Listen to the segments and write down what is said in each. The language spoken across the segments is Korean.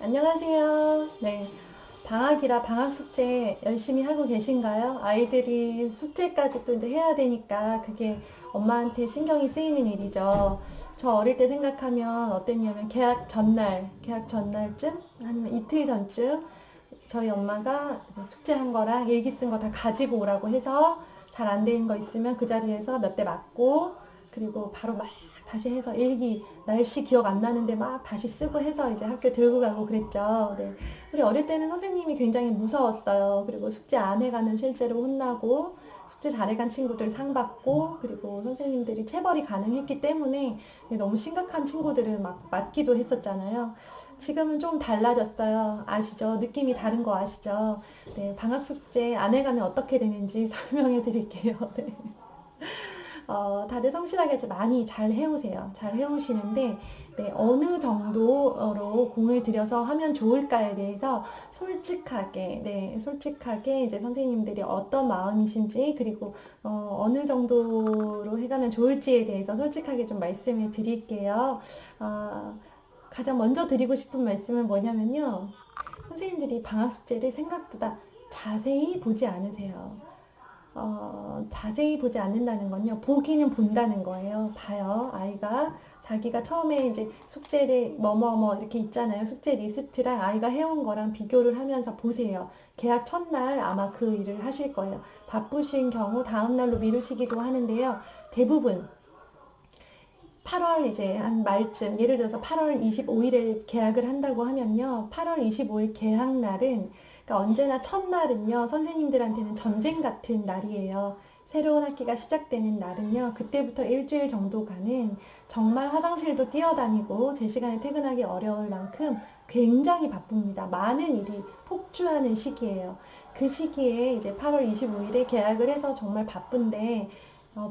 안녕하세요. 네. 방학이라 방학 숙제 열심히 하고 계신가요? 아이들이 숙제까지 또 이제 해야 되니까 그게 엄마한테 신경이 쓰이는 일이죠. 저 어릴 때 생각하면 어땠냐면 계약 전날쯤 아니면 이틀 전쯤 저희 엄마가 숙제한 거랑 일기 쓴 거 다 가지고 오라고 해서 잘 안 되는 거 있으면 그 자리에서 몇 대 맞고 그리고 바로 막 다시 해서 일기 날씨 기억 안 나는데 막 다시 쓰고 해서 이제 학교 들고 가고 그랬죠. 네. 우리 어릴 때는 선생님이 굉장히 무서웠어요. 그리고 숙제 안 해가면 실제로 혼나고 숙제 잘해간 친구들 상 받고 그리고 선생님들이 체벌이 가능했기 때문에 너무 심각한 친구들은 막 맞기도 했었잖아요. 지금은 좀 달라졌어요. 아시죠? 느낌이 다른 거 아시죠? 네, 방학 숙제 안 해가면 어떻게 되는지 설명해 드릴게요. 네. 다들 성실하게 많이 잘 해오세요. 잘 해오시는데, 네, 어느 정도로 공을 들여서 하면 좋을까에 대해서 솔직하게 이제 선생님들이 어떤 마음이신지, 그리고 어느 정도로 해가면 좋을지에 대해서 솔직하게 좀 말씀을 드릴게요. 어, 가장 먼저 드리고 싶은 말씀은 뭐냐면요. 선생님들이 방학 숙제를 생각보다 자세히 보지 않으세요. 자세히 보지 않는다는 건요, 보기는 본다는 거예요. 봐요. 아이가 자기가 처음에 이제 숙제를 뭐뭐뭐 이렇게 있잖아요. 숙제 리스트랑 아이가 해온 거랑 비교를 하면서 보세요. 계약 첫날 아마 그 일을 하실 거예요. 바쁘신 경우 다음날로 미루시기도 하는데요. 대부분 8월 이제 한 말쯤, 예를 들어서 8월 25일에 계약을 한다고 하면요. 8월 25일 계약 날은, 그러니까 언제나 첫날은요, 선생님들한테는 전쟁 같은 날이에요. 새로운 학기가 시작되는 날은요, 그때부터 일주일 정도간은 정말 화장실도 뛰어다니고 제 시간에 퇴근하기 어려울 만큼 굉장히 바쁩니다. 많은 일이 폭주하는 시기예요. 그 시기에 이제 8월 25일에 계약을 해서 정말 바쁜데,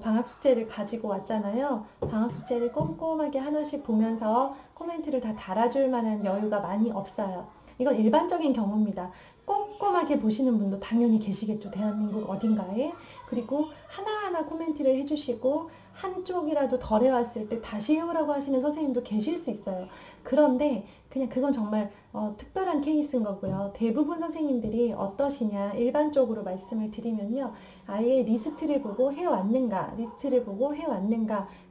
방학 숙제를 가지고 왔잖아요. 방학 숙제를 꼼꼼하게 하나씩 보면서 코멘트를 다 달아줄 만한 여유가 많이 없어요. 이건 일반적인 경우입니다. 꼼꼼하게 보시는 분도 당연히 계시겠죠. 대한민국 어딘가에. 그리고 하나하나 코멘트를 해주시고 한쪽이라도 덜 해왔을 때 다시 해오라고 하시는 선생님도 계실 수 있어요. 그런데 그냥 그건 정말 특별한 케이스인 거고요. 대부분 선생님들이 어떠시냐 일반적으로 말씀을 드리면요. 아예 리스트를 보고 해왔는가,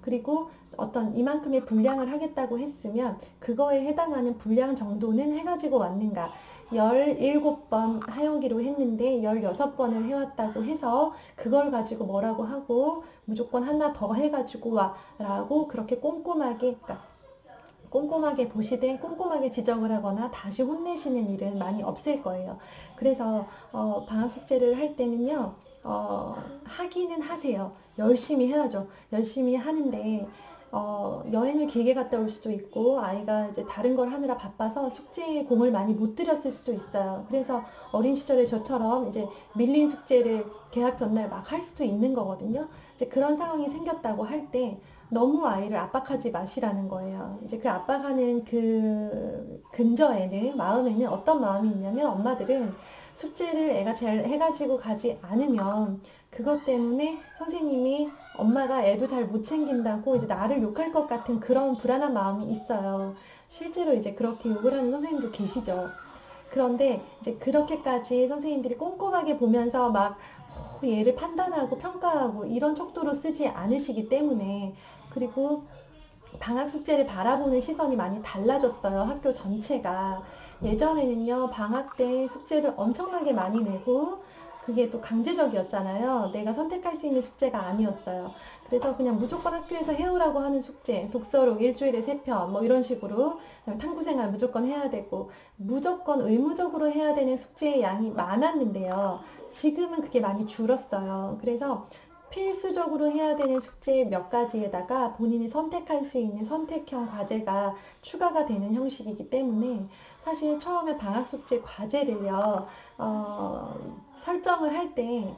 그리고 어떤 이만큼의 분량을 하겠다고 했으면 그거에 해당하는 분량 정도는 해가지고 왔는가, 17번 하용기로 했는데 16번을 해왔다고 해서 그걸 가지고 뭐라고 하고 무조건 하나 더 해가지고 와 라고 그렇게 꼼꼼하게 보시되 꼼꼼하게 지적을 하거나 다시 혼내시는 일은 많이 없을 거예요. 그래서 방학 숙제를 할 때는요. 하기는 하세요. 열심히 해야죠. 열심히 하는데 여행을 길게 갔다 올 수도 있고 아이가 이제 다른 걸 하느라 바빠서 숙제에 공을 많이 못 들였을 수도 있어요. 그래서 어린 시절에 저처럼 이제 밀린 숙제를 개학 전날 막 할 수도 있는 거거든요. 이제 그런 상황이 생겼다고 할 때 너무 아이를 압박하지 마시라는 거예요. 이제 그 압박하는 그 근저에는 마음에는 어떤 마음이 있냐면 엄마들은 숙제를 애가 잘 해가지고 가지 않으면 그것 때문에 선생님이 엄마가 애도 잘 못 챙긴다고 이제 나를 욕할 것 같은 그런 불안한 마음이 있어요. 실제로 이제 그렇게 욕을 하는 선생님도 계시죠. 그런데 이제 그렇게까지 선생님들이 꼼꼼하게 보면서 막 얘를 판단하고 평가하고 이런 척도로 쓰지 않으시기 때문에, 그리고 방학 숙제를 바라보는 시선이 많이 달라졌어요. 학교 전체가. 예전에는요, 방학 때 숙제를 엄청나게 많이 내고, 그게 또 강제적이었잖아요. 내가 선택할 수 있는 숙제가 아니었어요. 그래서 그냥 무조건 학교에서 해오라고 하는 숙제, 독서록 일주일에 3편, 뭐 이런 식으로, 탐구생활 무조건 해야 되고, 무조건 의무적으로 해야 되는 숙제의 양이 많았는데요. 지금은 그게 많이 줄었어요. 그래서 필수적으로 해야 되는 숙제 몇 가지에다가 본인이 선택할 수 있는 선택형 과제가 추가가 되는 형식이기 때문에 사실 처음에 방학 숙제 과제를요, 설정을 할 때,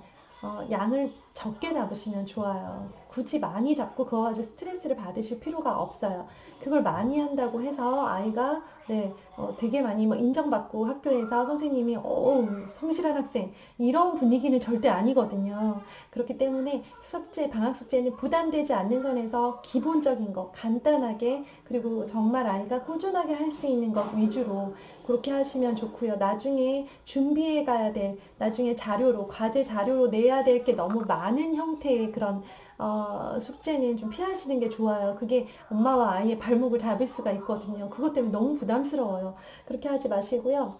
양을 적게 잡으시면 좋아요. 굳이 많이 잡고 그거 가지고 스트레스를 받으실 필요가 없어요. 그걸 많이 한다고 해서 아이가 네, 되게 많이 뭐 인정받고 학교에서 선생님이 성실한 학생 이런 분위기는 절대 아니거든요. 그렇기 때문에 숙제, 방학 숙제는 부담되지 않는 선에서 기본적인 거 간단하게 그리고 정말 아이가 꾸준하게 할 수 있는 것 위주로 그렇게 하시면 좋고요. 나중에 준비해 가야 될, 나중에 자료로, 과제 자료로 내야 될 게 너무 많은 형태의 그런 숙제는 좀 피하시는 게 좋아요. 그게 엄마와 아이의 발목을 잡을 수가 있거든요. 그것 때문에 너무 부담스러워요. 그렇게 하지 마시고요.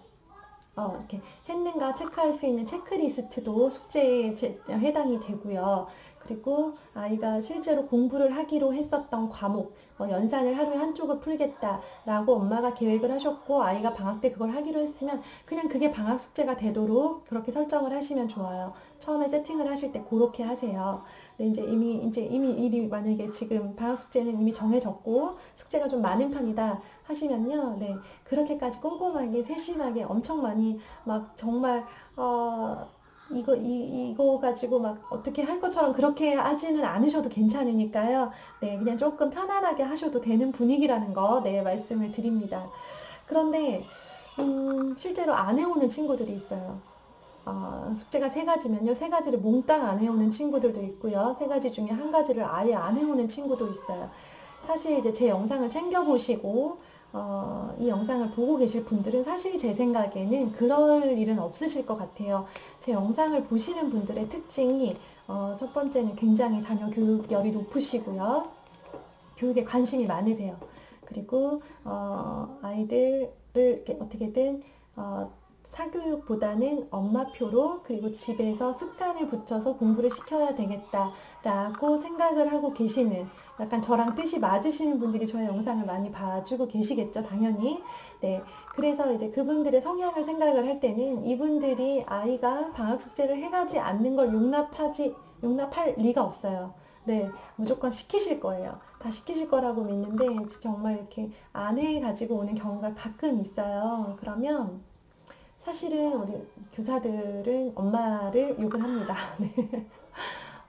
이렇게 했는가 체크할 수 있는 체크리스트도 숙제에 해당이 되고요. 그리고 아이가 실제로 공부를 하기로 했었던 과목, 연산을 하루에 한쪽을 풀겠다라고 엄마가 계획을 하셨고 아이가 방학 때 그걸 하기로 했으면 그냥 그게 방학 숙제가 되도록 그렇게 설정을 하시면 좋아요. 처음에 세팅을 하실 때 그렇게 하세요. 근데 이제 이미 일이 만약에 지금 방학 숙제는 이미 정해졌고 숙제가 좀 많은 편이다 하시면요. 네. 그렇게까지 꼼꼼하게 세심하게 엄청 많이 막 정말 이거 가지고 막 어떻게 할 것처럼 그렇게 하지는 않으셔도 괜찮으니까요. 네, 그냥 조금 편안하게 하셔도 되는 분위기라는 거, 네, 말씀을 드립니다. 그런데 실제로 안 해오는 친구들이 있어요. 숙제가 세 가지면요, 세 가지를 몽땅 안 해오는 친구들도 있고요, 세 가지 중에 한 가지를 아예 안 해오는 친구도 있어요. 사실 이제 제 영상을 챙겨보시고, 이 영상을 보고 계실 분들은 사실 제 생각에는 그럴 일은 없으실 것 같아요. 제 영상을 보시는 분들의 특징이, 첫 번째는 굉장히 자녀 교육열이 높으시고요. 교육에 관심이 많으세요. 그리고, 아이들을 이렇게 어떻게든, 사교육보다는 엄마표로 그리고 집에서 습관을 붙여서 공부를 시켜야 되겠다라고 생각을 하고 계시는 약간 저랑 뜻이 맞으시는 분들이 저의 영상을 많이 봐주고 계시겠죠, 당연히. 네. 그래서 이제 그분들의 성향을 생각을 할 때는 이분들이 아이가 방학 숙제를 해가지 않는 걸 용납할 리가 없어요. 네. 무조건 시키실 거예요. 다 시키실 거라고 믿는데 정말 이렇게 안 해가지고 오는 경우가 가끔 있어요. 그러면 사실은 우리 교사들은 엄마를 욕을 합니다. 네.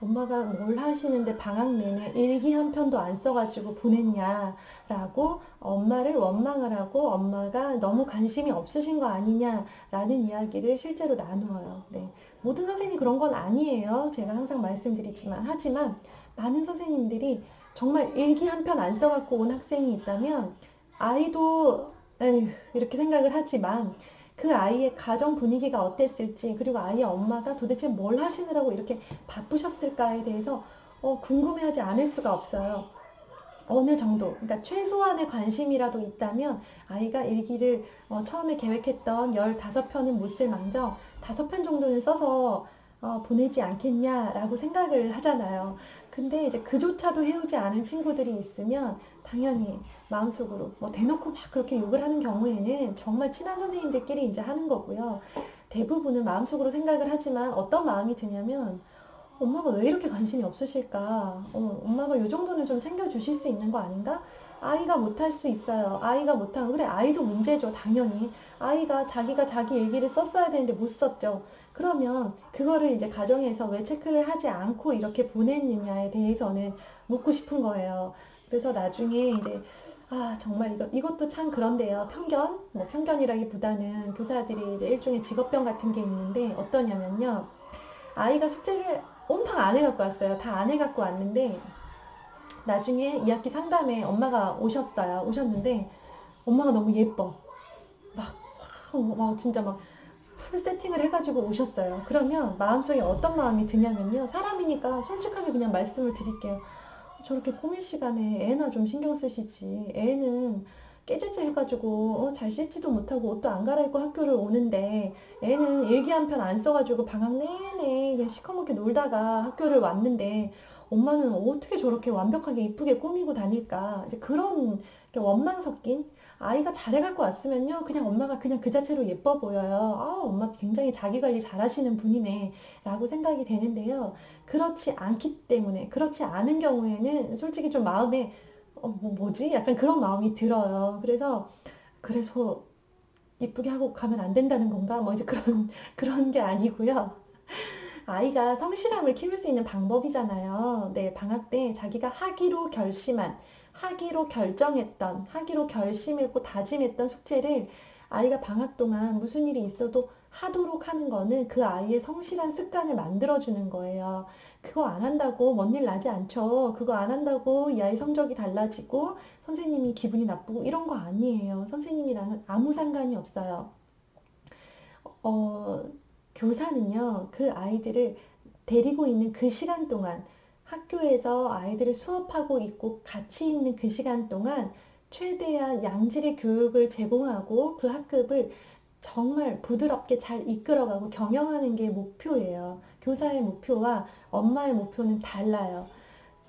엄마가 뭘 하시는데 방학 내내 일기 한 편도 안 써가지고 보냈냐라고 엄마를 원망을 하고 엄마가 너무 관심이 없으신 거 아니냐라는 이야기를 실제로 나누어요. 네. 모든 선생님이 그런 건 아니에요. 제가 항상 말씀드리지만 하지만 많은 선생님들이 정말 일기 한 편 안 써갖고 온 학생이 있다면 아이도 에휴, 이렇게 생각을 하지만 그 아이의 가정 분위기가 어땠을지 그리고 아이의 엄마가 도대체 뭘 하시느라고 이렇게 바쁘셨을까에 대해서 궁금해하지 않을 수가 없어요. 어느 정도, 그러니까 최소한의 관심이라도 있다면 아이가 일기를 처음에 계획했던 15편은 못 쓸 망정 5편 정도는 써서 보내지 않겠냐라고 생각을 하잖아요. 근데 이제 그조차도 해오지 않은 친구들이 있으면 당연히 마음속으로 뭐 대놓고 막 그렇게 욕을 하는 경우에는 정말 친한 선생님들끼리 이제 하는 거고요. 대부분은 마음속으로 생각을 하지만 어떤 마음이 드냐면 엄마가 왜 이렇게 관심이 없으실까? 엄마가 이 정도는 좀 챙겨주실 수 있는 거 아닌가? 아이가 못할 수 있어요. 아이가 못하면, 그래, 아이도 문제죠, 당연히. 아이가 자기가 자기 일기를 썼어야 되는데 못 썼죠. 그러면 그거를 이제 가정에서 왜 체크를 하지 않고 이렇게 보냈느냐에 대해서는 묻고 싶은 거예요. 그래서 나중에 이제, 정말 이것도 참 그런데요. 뭐 편견이라기보다는 교사들이 이제 일종의 직업병 같은 게 있는데 어떠냐면요. 아이가 숙제를 온팡 안 해갖고 왔어요. 다 안 해갖고 왔는데 나중에 2학기 상담에 엄마가 오셨어요. 오셨는데 엄마가 너무 예뻐. 막 진짜 막 풀 세팅을 해가지고 오셨어요. 그러면 마음속에 어떤 마음이 드냐면요. 사람이니까 솔직하게 그냥 말씀을 드릴게요. 저렇게 꾸밀 시간에 애나 좀 신경 쓰시지. 애는 깨질째 해가지고 잘 씻지도 못하고 옷도 안 갈아입고 학교를 오는데 애는 일기 한 편 안 써가지고 방학 내내 그냥 시커멓게 놀다가 학교를 왔는데 엄마는 어떻게 저렇게 완벽하게 이쁘게 꾸미고 다닐까. 이제 그런 원망 섞인 아이가 잘 해갖고 왔으면요. 그냥 엄마가 그냥 그 자체로 예뻐 보여요. 엄마 굉장히 자기 관리 잘 하시는 분이네. 라고 생각이 되는데요. 그렇지 않기 때문에, 그렇지 않은 경우에는 솔직히 좀 마음에, 뭐지? 약간 그런 마음이 들어요. 그래서 이쁘게 하고 가면 안 된다는 건가? 뭐 이제 그런 게 아니고요. 아이가 성실함을 키울 수 있는 방법이잖아요. 네, 방학 때 자기가 하기로 결심한, 하기로 결정했던, 하기로 결심했고 다짐했던 숙제를 아이가 방학 동안 무슨 일이 있어도 하도록 하는 거는 그 아이의 성실한 습관을 만들어주는 거예요. 그거 안 한다고 뭔 일 나지 않죠. 그거 안 한다고 이 아이 성적이 달라지고 선생님이 기분이 나쁘고 이런 거 아니에요. 선생님이랑은 아무 상관이 없어요. 어, 교사는요, 그 아이들을 데리고 있는 그 시간 동안 학교에서 아이들을 수업하고 있고 같이 있는 그 시간 동안 최대한 양질의 교육을 제공하고 그 학급을 정말 부드럽게 잘 이끌어가고 경영하는 게 목표예요. 교사의 목표와 엄마의 목표는 달라요.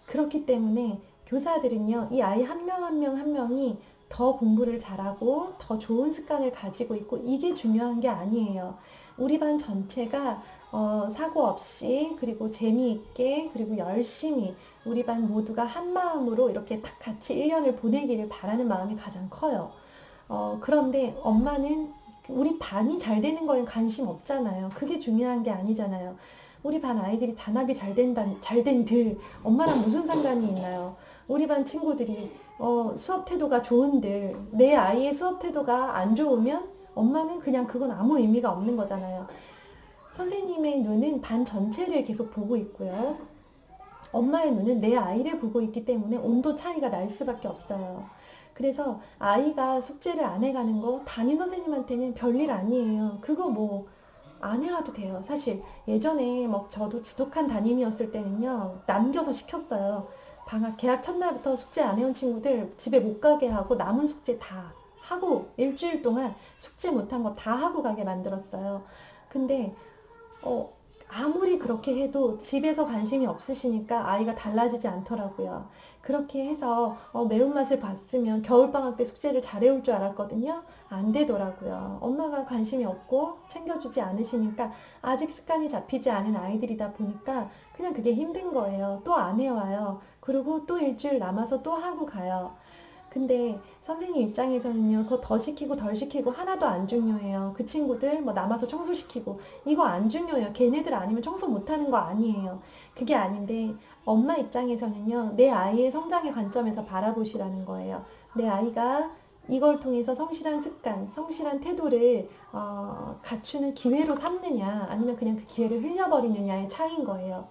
그렇기 때문에 교사들은요, 이 아이 한 명 한 명 한 명이 더 공부를 잘하고 더 좋은 습관을 가지고 있고 이게 중요한 게 아니에요. 우리 반 전체가 사고 없이 그리고 재미있게 그리고 열심히 우리 반 모두가 한 마음으로 이렇게 딱 같이 1년을 보내기를 바라는 마음이 가장 커요. 그런데 엄마는 우리 반이 잘 되는 거에 관심 없잖아요. 그게 중요한 게 아니잖아요. 우리 반 아이들이 단합이 잘 된들 엄마랑 무슨 상관이 있나요? 우리 반 친구들이 수업 태도가 좋은들 내 아이의 수업 태도가 안 좋으면 엄마는 그냥 그건 아무 의미가 없는 거잖아요. 선생님의 눈은 반 전체를 계속 보고 있고요. 엄마의 눈은 내 아이를 보고 있기 때문에 온도 차이가 날 수밖에 없어요. 그래서 아이가 숙제를 안 해가는 거 담임 선생님한테는 별일 아니에요. 그거 뭐 안 해와도 돼요. 사실 예전에 뭐 저도 지독한 담임이었을 때는요, 남겨서 시켰어요. 방학 개학 첫날부터 숙제 안 해온 친구들 집에 못 가게 하고 남은 숙제 다 하고 일주일 동안 숙제 못한 거 다 하고 가게 만들었어요. 근데 어, 아무리 그렇게 해도 집에서 관심이 없으시니까 아이가 달라지지 않더라고요. 그렇게 해서 매운맛을 봤으면 겨울방학 때 숙제를 잘해올 줄 알았거든요. 안 되더라고요. 엄마가 관심이 없고 챙겨주지 않으시니까 아직 습관이 잡히지 않은 아이들이다 보니까 그냥 그게 힘든 거예요. 또 안 해와요. 그리고 또 일주일 남아서 또 하고 가요. 근데 선생님 입장에서는요, 그거 더 시키고 덜 시키고 하나도 안 중요해요. 그 친구들 뭐 남아서 청소시키고 이거 안 중요해요. 걔네들 아니면 청소 못하는 거 아니에요. 그게 아닌데 엄마 입장에서는요, 내 아이의 성장의 관점에서 바라보시라는 거예요. 내 아이가 이걸 통해서 성실한 습관, 성실한 태도를 갖추는 기회로 삼느냐, 아니면 그냥 그 기회를 흘려버리느냐의 차이인 거예요.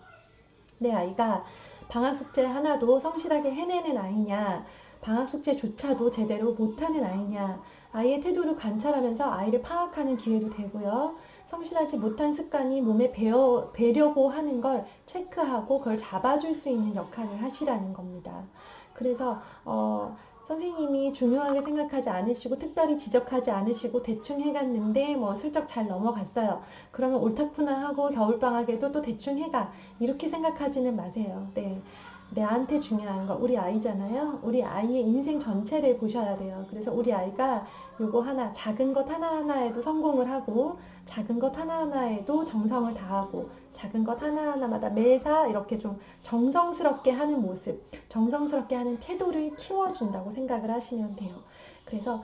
내 아이가 방학 숙제 하나도 성실하게 해내는 아이냐, 방학 숙제조차도 제대로 못하는 아이냐, 아이의 태도를 관찰하면서 아이를 파악하는 기회도 되고요. 성실하지 못한 습관이 몸에 배려고 하는 걸 체크하고 그걸 잡아줄 수 있는 역할을 하시라는 겁니다. 그래서 선생님이 중요하게 생각하지 않으시고 특별히 지적하지 않으시고 대충 해갔는데 뭐 슬쩍 잘 넘어갔어요. 그러면 옳다구나 하고 겨울방학에도 또 대충 해가 이렇게 생각하지는 마세요. 네. 내한테 중요한 거 우리 아이잖아요. 우리 아이의 인생 전체를 보셔야 돼요. 그래서 우리 아이가 요거 하나 작은 것 하나하나에도 성공을 하고 작은 것 하나하나에도 정성을 다하고 작은 것 하나하나마다 매사 이렇게 좀 정성스럽게 하는 모습, 정성스럽게 하는 태도를 키워준다고 생각을 하시면 돼요. 그래서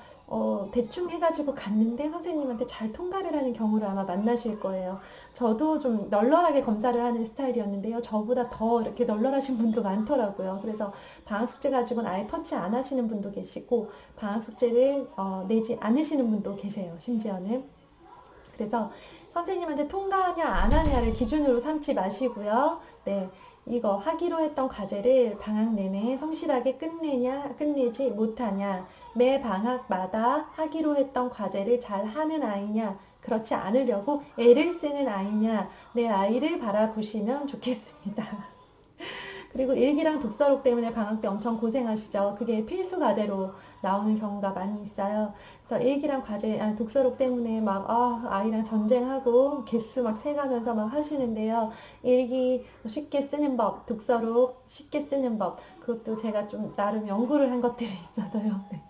대충 해가지고 갔는데 선생님한테 잘 통과를 하는 경우를 아마 만나실 거예요. 저도 좀 널널하게 검사를 하는 스타일이었는데요. 저보다 더 이렇게 널널하신 분도 많더라고요. 그래서 방학 숙제 가지고는 아예 터치 안 하시는 분도 계시고 방학 숙제를 내지 않으시는 분도 계세요. 심지어는. 그래서 선생님한테 통과하냐 안 하냐를 기준으로 삼지 마시고요. 네. 이거 하기로 했던 과제를 방학 내내 성실하게 끝내지 못하냐, 매 방학마다 하기로 했던 과제를 잘 하는 아이냐, 그렇지 않으려고 애를 쓰는 아이냐, 내 아이를 바라보시면 좋겠습니다. 그리고 일기랑 독서록 때문에 방학 때 엄청 고생하시죠. 그게 필수 과제로 나오는 경우가 많이 있어요. 그래서 일기랑 독서록 때문에 막 아이랑 전쟁하고 개수 막 세가면서 막 하시는데요. 일기 쉽게 쓰는 법, 독서록 쉽게 쓰는 법, 그것도 제가 좀 나름 연구를 한 것들이 있어서요. 네.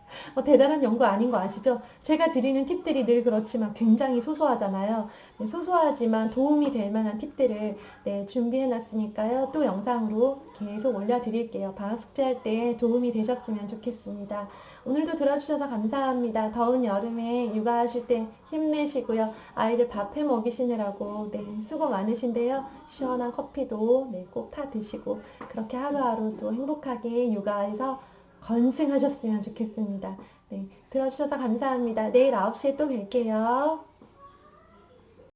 대단한 연구 아닌 거 아시죠? 제가 드리는 팁들이 늘 그렇지만 굉장히 소소하잖아요. 네, 소소하지만 도움이 될 만한 팁들을 네, 준비해 놨으니까요. 또 영상으로 계속 올려드릴게요. 방학 숙제할 때 도움이 되셨으면 좋겠습니다. 오늘도 들어주셔서 감사합니다. 더운 여름에 육아하실 때 힘내시고요. 아이들 밥 해 먹이시느라고 네, 수고 많으신데요. 시원한 커피도 네, 꼭 타 드시고 그렇게 하루하루 또 행복하게 육아해서 건승하셨으면 좋겠습니다. 네, 들어주셔서 감사합니다. 내일 9시에 또 뵐게요.